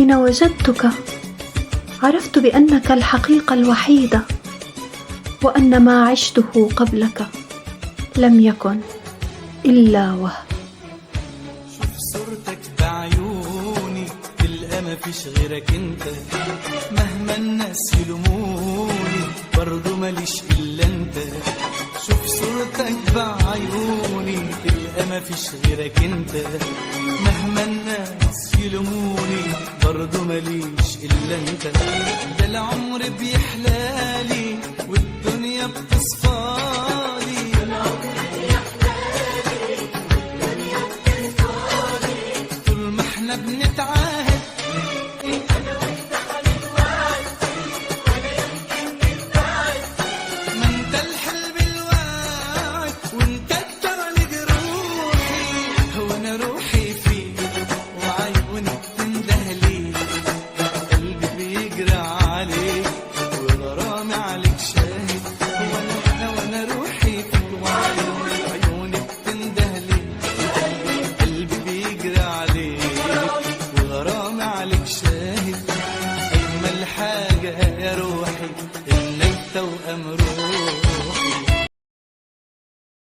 حين وجدتك عرفت بأنك الحقيقة الوحيدة، وأن ما عشته قبلك لم يكن إلا وهم. شوف صورتك بعيوني تلقى مفيش غيرك انت، مهما الناس يلوموني برضو ماليش إلا انت. شوف صورتك بعيوني تلقى مفيش غيرك انت، مهما الناس يلوموني برضو ماليش إلا انت. ده العمر بيحلالي والدنيا بتصفالي، طول ما احنا بنتعاهد ما انت الحلم الواعد وانت التالي جروحي، وانا روحي فيك وعيونك تندهلي، قلبي بيجري عليك وغرامي عليك شاهد.